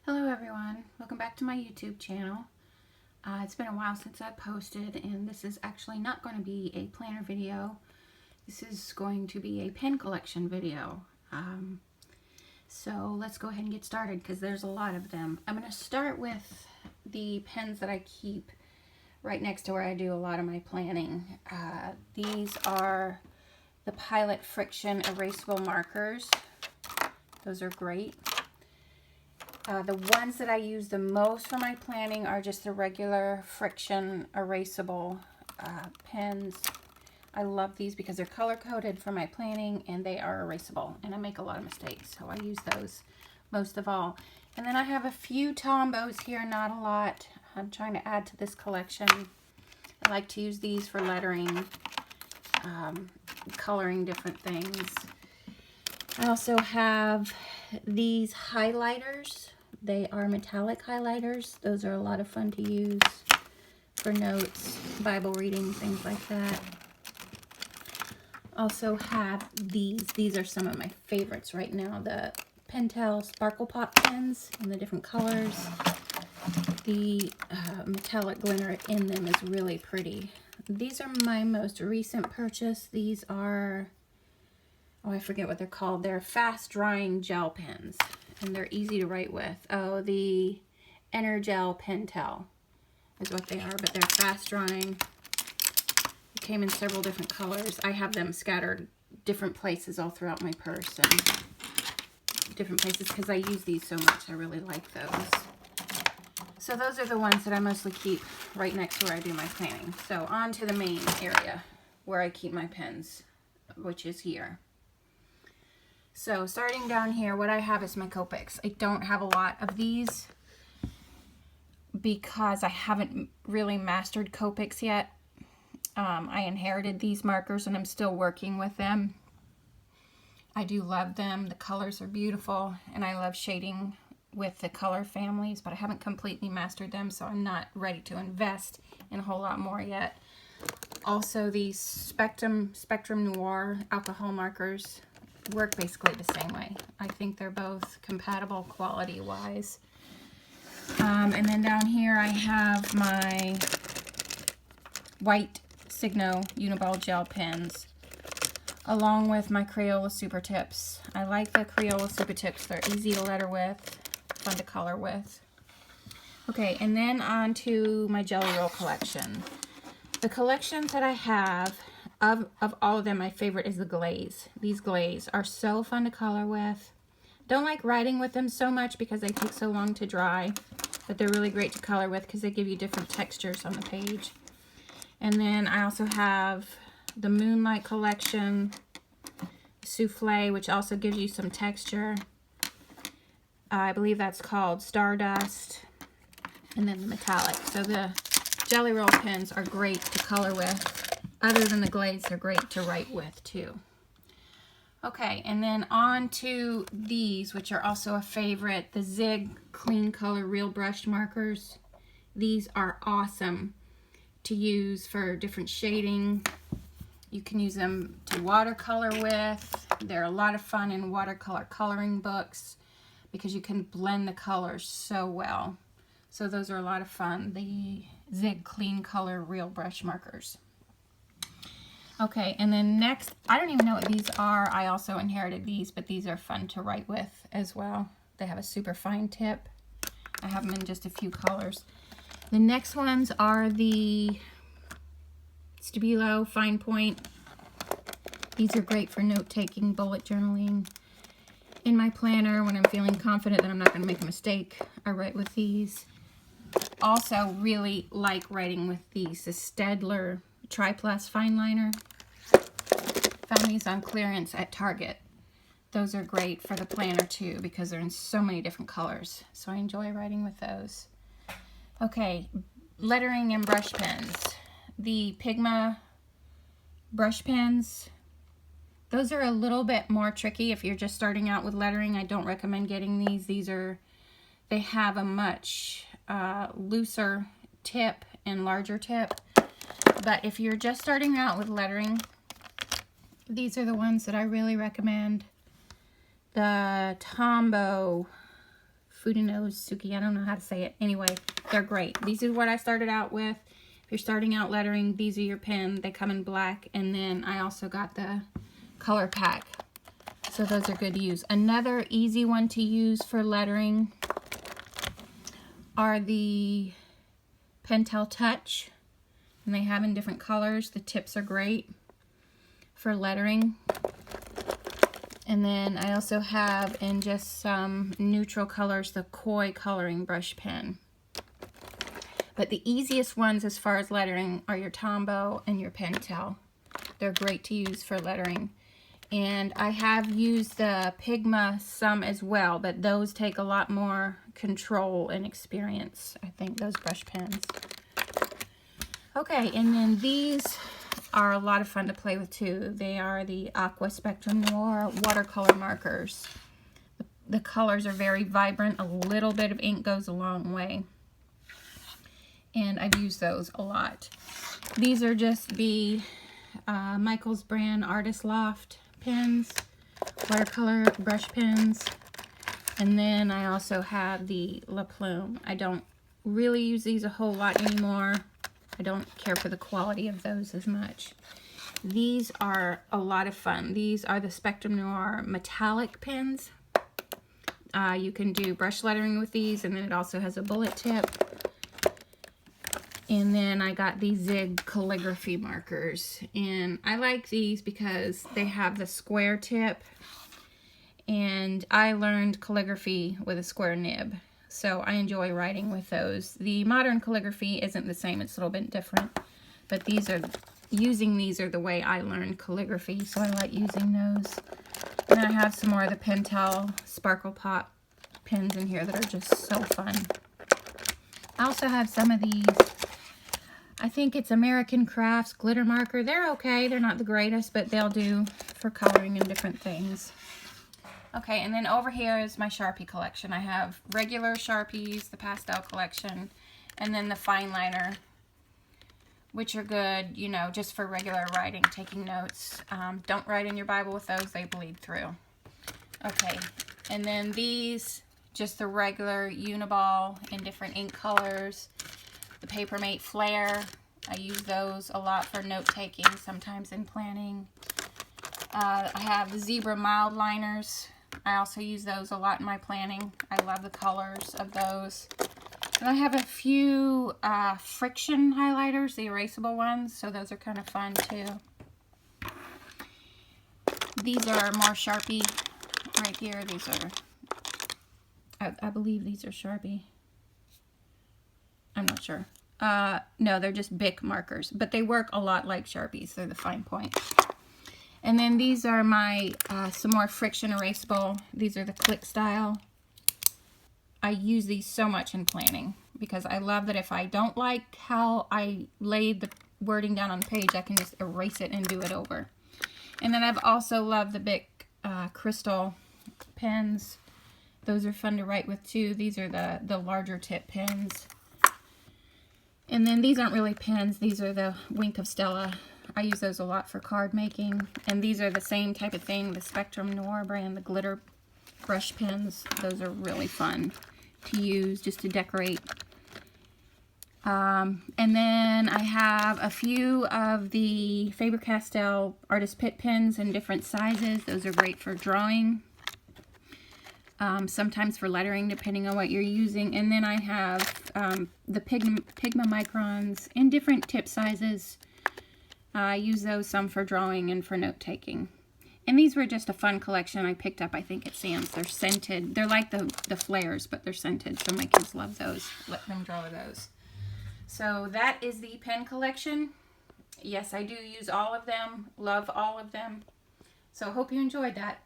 Hello everyone, welcome back to my YouTube channel. It's been a while since I posted, and this is actually not going to be a planner video. This is going to be a pen collection video. So let's go ahead and get started because there's a lot of them. I'm going to start with the pens that I keep right next to where I do a lot of my planning. These are the Pilot Frixion erasable markers. Those are great. The ones that I use the most for my planning are just the regular Frixion erasable pens. I love these because they're color-coded for my planning and they are erasable, and I make a lot of mistakes, so I use those most of all. And then I have a few Tombos here, not a lot. I'm trying to add to this collection. I like to use these for lettering, coloring different things. I also have these highlighters. They are metallic highlighters. Those are a lot of fun to use for notes, Bible reading, things like that. Also have these. These are some of my favorites right now. The Pentel Sparkle Pop pens in the different colors. The metallic glitter in them is really pretty. These are my most recent purchase. These are, oh, I forget what they're called. They're fast drying gel pens, and they're easy to write with. Oh, the Energel Pentel is what they are, but they're fast drying. It came in several different colors. I have them scattered different places all throughout my purse and different places because I use these so much. I really like those. So those are the ones that I mostly keep right next to where I do my planning. So on to the main area where I keep my pens, which is here. So starting down here, what I have is my Copics. I don't have a lot of these because I haven't really mastered Copics yet. I inherited these markers and I'm still working with them. I do love them. The colors are beautiful and I love shading with the color families, but I haven't completely mastered them, so I'm not ready to invest in a whole lot more yet. Also, these Spectrum Noir alcohol markers work basically the same way. I think they're both compatible quality-wise. And then down here I have my white Signo Uniball gel pens, along with my Crayola Super Tips. I like the Crayola Super Tips. They're easy to letter with, fun to color with. Okay, and then on to my Jelly Roll collection. The collections that I have, of all of them, my favorite is the glaze. These glaze are so fun to color with. Don't like writing with them so much because they take so long to dry, but they're really great to color with because they give you different textures on the page. And then I also have the Moonlight collection, Souffle, which also gives you some texture. I believe that's called Stardust. And then the metallic. So the Jelly Roll pens are great to color with. Other than the glaze, they're great to write with too. Okay, and then on to these, which are also a favorite, the Zig Clean Color Real Brush markers. These are awesome to use for different shading. You can use them to watercolor with. They're a lot of fun in watercolor coloring books because you can blend the colors so well. So those are a lot of fun, the Zig Clean Color Real Brush markers. Okay, and then next, I don't even know what these are. I also inherited these, but these are fun to write with as well. They have a super fine tip. I have them in just a few colors. The next ones are the Stabilo Fine Point. These are great for note-taking, bullet journaling. In my planner, when I'm feeling confident that I'm not going to make a mistake, I write with these. Also really like writing with these, the Staedtler Triplus Fine Liner. Found these on clearance at Target. Those are great for the planner too because they're in so many different colors. So I enjoy writing with those. Okay, lettering and brush pens. The Pigma brush pens. Those are a little bit more tricky if you're just starting out with lettering. I don't recommend getting these. They have a much looser tip and larger tip. But if you're just starting out with lettering, these are the ones that I really recommend. The Tombow Fudenosuke. I don't know how to say it. Anyway, they're great. These are what I started out with. If you're starting out lettering, these are your pen. They come in black. And then I also got the color pack. So those are good to use. Another easy one to use for lettering are the Pentel Touch. And they have in different colors. The tips are great for lettering. And then I also have in just some neutral colors the Koi coloring brush pen. But the easiest ones as far as lettering are your Tombow and your Pentel. They're great to use for lettering. And I have used the Pigma some as well, but those take a lot more control and experience, I think, those brush pens. Okay, and then these are a lot of fun to play with too. They are the Aqua Spectrum Noir watercolor markers. The colors are very vibrant. A little bit of ink goes a long way. And I've used those a lot. These are just the Michaels brand Artist Loft pens, watercolor brush pens. And then I also have the La Plume. I don't really use these a whole lot anymore. I don't care for the quality of those as much. These are a lot of fun. These are the Spectrum Noir metallic pens. You can do brush lettering with these, and then it also has a bullet tip. And then I got these Zig calligraphy markers. And I like these because they have the square tip. And I learned calligraphy with a square nib. So I enjoy writing with those. The modern calligraphy isn't the same. It's a little bit different. But these are, using these are the way I learned calligraphy. So I like using those. And I have some more of the Pentel Sparkle Pop pens in here that are just so fun. I also have some of these. I think it's American Crafts glitter marker. They're okay. They're not the greatest, but they'll do for coloring and different things. Okay, and then over here is my Sharpie collection. I have regular Sharpies, the pastel collection, and then the fine liner, which are good, you know, just for regular writing, taking notes. Don't write in your Bible with those. They bleed through. Okay, and then these, just the regular Uniball in different ink colors. The Papermate Flare, I use those a lot for note-taking, sometimes in planning. I have the Zebra Mild Liners. I also use those a lot in my planning. I love the colors of those. And I have a few friction highlighters, the erasable ones, so those are kind of fun too. These are more Sharpie right here. These are, I believe these are Sharpie. I'm not sure. No, they're just Bic markers, but they work a lot like Sharpies. They're the fine point. And then these are my some more friction erasable. These are the Click Style. I use these so much in planning because I love that if I don't like how I laid the wording down on the page, I can just erase it and do it over. And then I've also loved the Bic Crystal pens. Those are fun to write with too. These are the larger tip pens. And then these aren't really pens. These are the Wink of Stella. I use those a lot for card making. And these are the same type of thing, the Spectrum Noir brand, the glitter brush pens. Those are really fun to use just to decorate. And then I have a few of the Faber-Castell Artist Pitt pens in different sizes. Those are great for drawing. Sometimes for lettering, depending on what you're using. And then I have the Pigma Microns in different tip sizes. I use those some for drawing and for note-taking. And these were just a fun collection I picked up, I think, at Sam's. They're scented. They're like the flares, but they're scented, so my kids love those. Let them draw those. So that is the pen collection. Yes, I do use all of them. Love all of them. So I hope you enjoyed that.